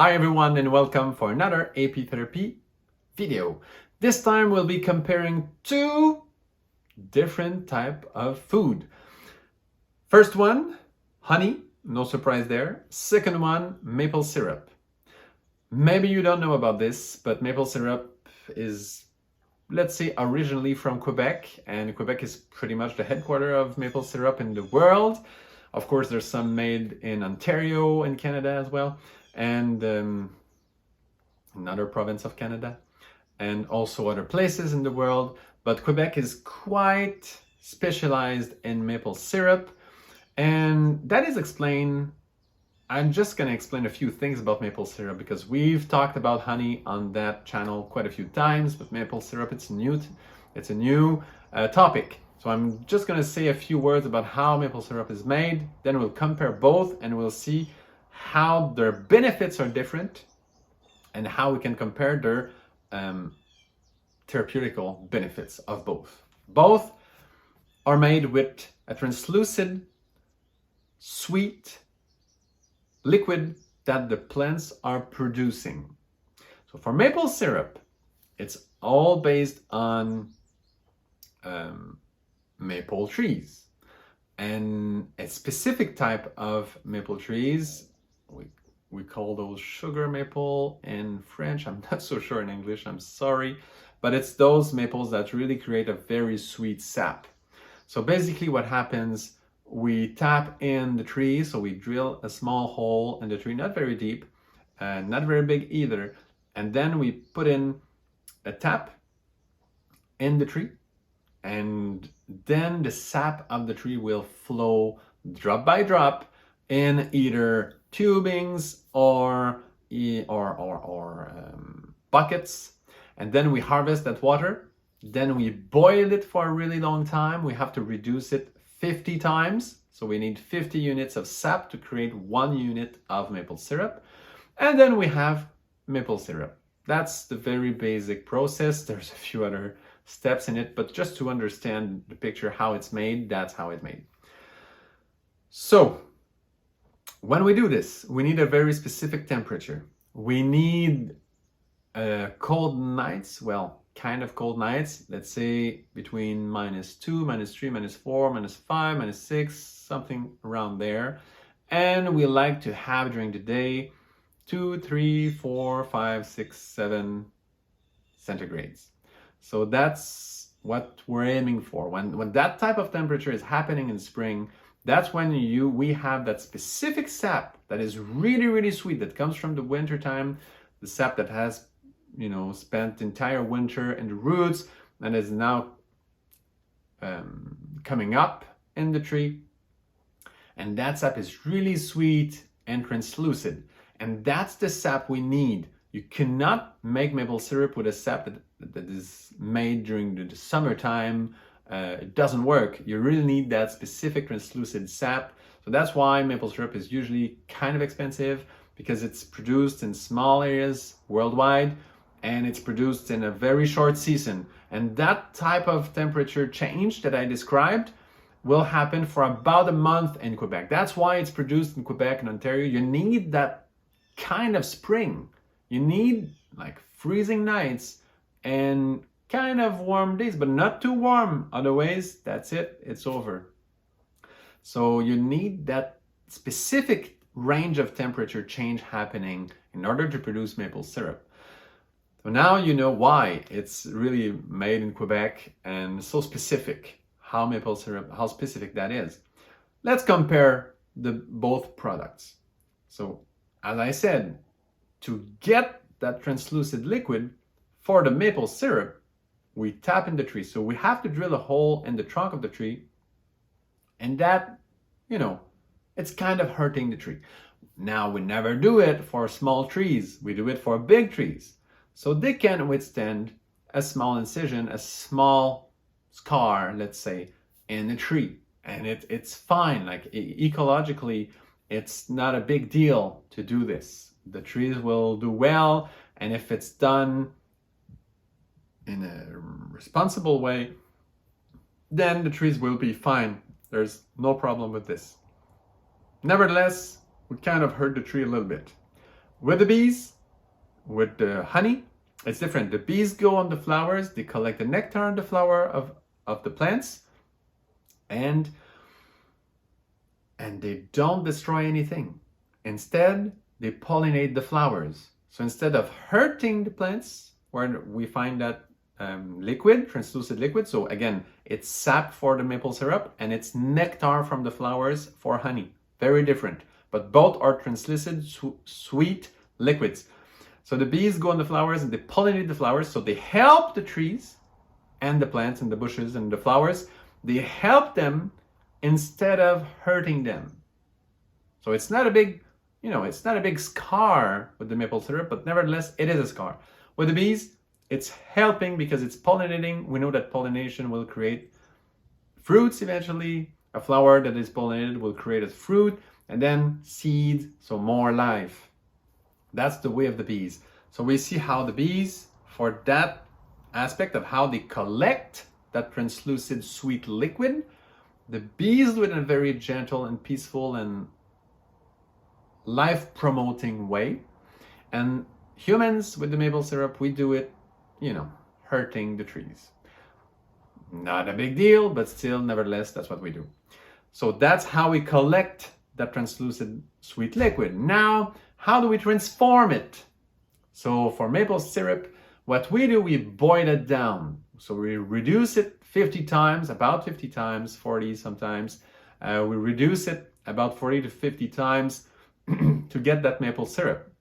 Hi everyone and welcome for another Apitherapy video. This time we'll be comparing two different type of food. First one, honey, no surprise there. Second one, maple syrup. Maybe you don't know about this, but maple syrup is, let's say, originally from Quebec, and Quebec is pretty much the headquarters of maple syrup in the world. Of course, there's some made in Ontario in Canada as well, and another province of Canada, and also other places in the world. But Quebec is quite specialized in maple syrup, and that is explained. I'm just going to explain a few things about maple syrup because we've talked about honey on that channel quite a few times, but maple syrup, it's a new topic. So I'm just going to say a few words about how maple syrup is made, then we'll compare both and we'll see how their benefits are different and how we can compare their therapeutical benefits of both. Both are made with a translucent, sweet liquid that the plants are producing. So for maple syrup, it's all based on maple trees, and a specific type of maple trees. We call those sugar maple in French. I'm not so sure in English, I'm sorry, but it's those maples that really create a very sweet sap. So basically what happens, we tap in the tree, so we drill a small hole in the tree, not very deep, not very big either, and then we put in a tap in the tree, and then the sap of the tree will flow drop by drop in either tubings or buckets, and then we harvest that water. Then we boil it for a really long time. We have to reduce it 50 times. So we need 50 units of sap to create 1 unit of maple syrup. And then we have maple syrup. That's the very basic process. There's a few other steps in it, but just to understand the picture, how it's made, that's how it's made. So when we do this, we need a very specific temperature. We need cold nights, well, kind of cold nights, let's say between -2, -3, -4, -5, -6, something around there. And we like to have during the day 2, 3, 4, 5, 6, 7 centigrades. So that's what we're aiming for. When that type of temperature is happening in spring, that's when we have that specific sap that is really, really sweet, that comes from the winter time, the sap that has, spent the entire winter in the roots and is now coming up in the tree. And that sap is really sweet and translucent. And that's the sap we need. You cannot make maple syrup with a sap that is made during the summertime. It doesn't work. You really need that specific translucent sap. So that's why maple syrup is usually kind of expensive, because it's produced in small areas worldwide and it's produced in a very short season. And that type of temperature change that I described will happen for about a month in Quebec. That's why it's produced in Quebec and Ontario. You need that kind of spring. You need like freezing nights and kind of warm days, but not too warm. Otherwise, that's it, it's over. So you need that specific range of temperature change happening in order to produce maple syrup. So now you know why it's really made in Quebec and so specific, how maple syrup, how specific that is. Let's compare both products. So as I said, to get that translucent liquid for the maple syrup, we tap in the tree. So we have to drill a hole in the trunk of the tree, and that, it's kind of hurting the tree. Now, we never do it for small trees. We do it for big trees. So they can withstand a small incision, a small scar, let's say, in the tree. And it's fine. Like ecologically, it's not a big deal to do this. The trees will do well. And if it's done in a responsible way, then the trees will be fine. There's no problem with this. Nevertheless, we kind of hurt the tree a little bit. With the bees, with the honey, it's different. The bees go on the flowers, they collect the nectar on the flower of the plants, and they don't destroy anything. Instead, they pollinate the flowers. So instead of hurting the plants, where we find that liquid, translucent liquid, so again, it's sap for the maple syrup and it's nectar from the flowers for honey. Very different, but both are translucent, sweet liquids. So the bees go on the flowers and they pollinate the flowers, so they help the trees and the plants and the bushes and the flowers. They help them instead of hurting them. So it's not a big, it's not a big scar with the maple syrup, but nevertheless, it is a scar. With the bees, it's helping because it's pollinating. We know that pollination will create fruits eventually. A flower that is pollinated will create a fruit and then seeds, so more life. That's the way of the bees. So we see how the bees, for that aspect of how they collect that translucent sweet liquid, the bees do it in a very gentle and peaceful and life-promoting way. And humans with the maple syrup, we do it, hurting the trees. Not a big deal, but still, nevertheless, that's what we do. So that's how we collect that translucent sweet liquid. Now, how do we transform it? So for maple syrup, what we do, we boil it down. So we reduce it 50 times, about 50 times, 40 sometimes. We reduce it about 40 to 50 times to get that maple syrup.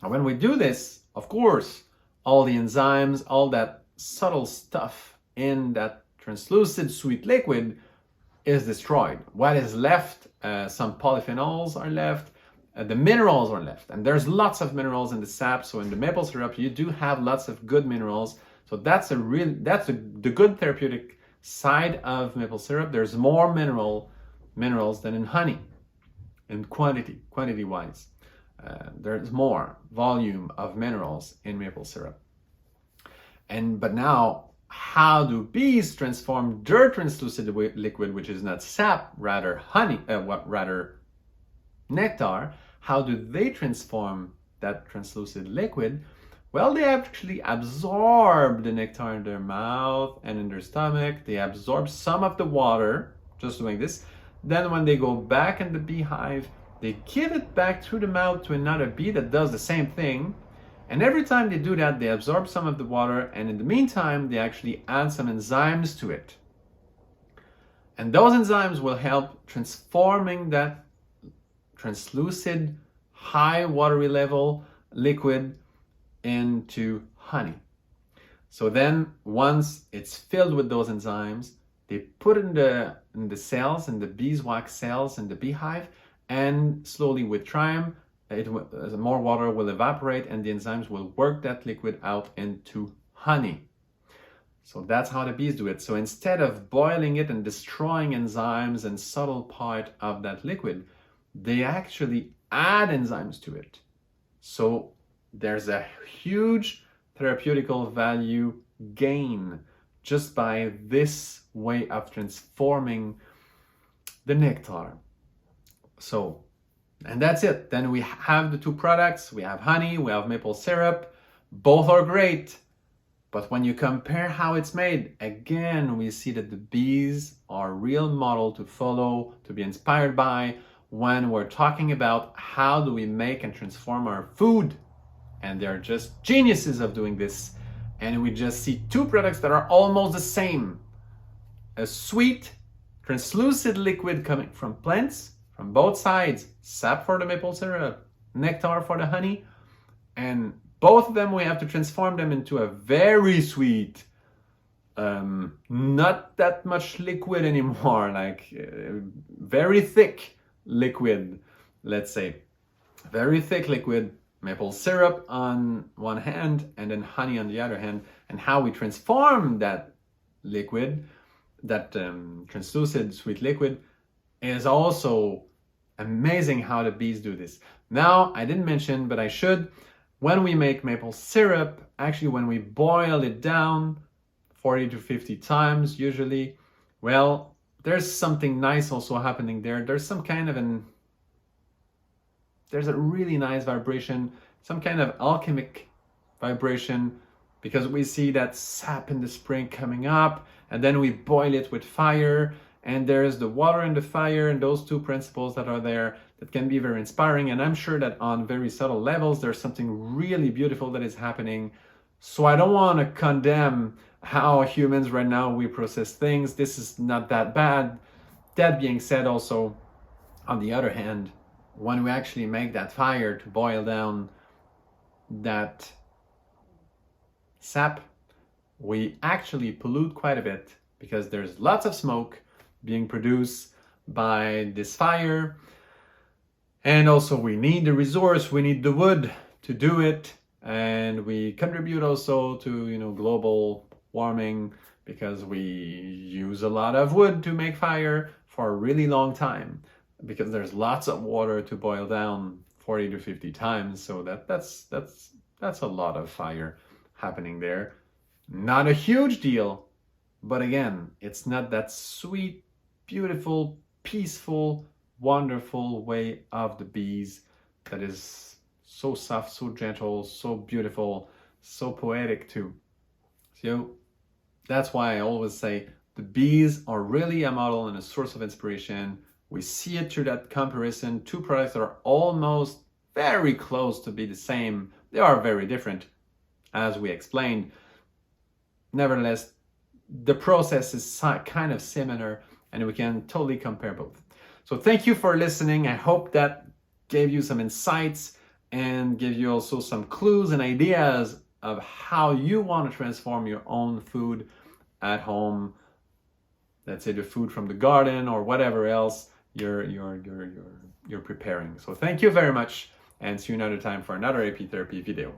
And when we do this, of course, all the enzymes, all that subtle stuff in that translucent sweet liquid is destroyed. What is left, some polyphenols are left, the minerals are left. And there's lots of minerals in the sap. So in the maple syrup, you do have lots of good minerals. So that's the good therapeutic side of maple syrup. There's more minerals than in honey, in quantity-wise. There's more volume of minerals in maple syrup. But now, how do bees transform their translucent liquid, which is not sap, rather honey, rather nectar? How do they transform that translucent liquid? Well, they actually absorb the nectar in their mouth and in their stomach. They absorb some of the water, just doing this. Then when they go back in the beehive, they give it back through the mouth to another bee that does the same thing. And every time they do that, they absorb some of the water. And in the meantime, they actually add some enzymes to it. And those enzymes will help transforming that translucent, high watery level liquid into honey. So then once it's filled with those enzymes, they put in the cells, in the beeswax cells in the beehive, and slowly with time, more water will evaporate and the enzymes will work that liquid out into honey. So that's how the bees do it. So instead of boiling it and destroying enzymes and subtle part of that liquid, they actually add enzymes to it. So there's a huge therapeutical value gain just by this way of transforming the nectar. So, and that's it. Then we have the two products. We have honey, we have maple syrup. Both are great. But when you compare how it's made, again, we see that the bees are a real model to follow, to be inspired by when we're talking about how do we make and transform our food. And they're just geniuses of doing this. And we just see two products that are almost the same. A sweet, translucent liquid coming from plants, from both sides, sap for the maple syrup, nectar for the honey, and both of them we have to transform them into a very sweet, not that much liquid anymore, like very thick liquid, let's say. Very thick liquid, maple syrup on one hand and then honey on the other hand. And how we transform that liquid, that translucent sweet liquid, is also amazing how the bees do this. Now, I didn't mention, but I should, when we make maple syrup, actually when we boil it down 40 to 50 times usually, well, there's something nice also happening there. There's some kind of there's a really nice vibration some kind of alchemic vibration, because we see that sap in the spring coming up, and then we boil it with fire, and there's the water and the fire, and those two principles that are there that can be very inspiring. And I'm sure that on very subtle levels, there's something really beautiful that is happening. So I don't want to condemn how humans right now we process things. This is not that bad. That being said, also, on the other hand, when we actually make that fire to boil down that sap, we actually pollute quite a bit, because there's lots of smoke being produced by this fire. And also we need the resource, we need the wood to do it, and we contribute also to global warming, because we use a lot of wood to make fire for a really long time, because there's lots of water to boil down 40 to 50 times. So that's a lot of fire happening there. Not a huge deal, but again, it's not that sweet, beautiful, peaceful, wonderful way of the bees that is so soft, so gentle, so beautiful, so poetic too. So that's why I always say the bees are really a model and a source of inspiration. We see it through that comparison. Two products that are almost very close to be the same. They are very different, as we explained. Nevertheless, the process is kind of similar, and we can totally compare both. So thank you for listening. I hope that gave you some insights and gave you also some clues and ideas of how you want to transform your own food at home. Let's say the food from the garden or whatever else you're preparing. So thank you very much, and see you another time for another Apitherapy video.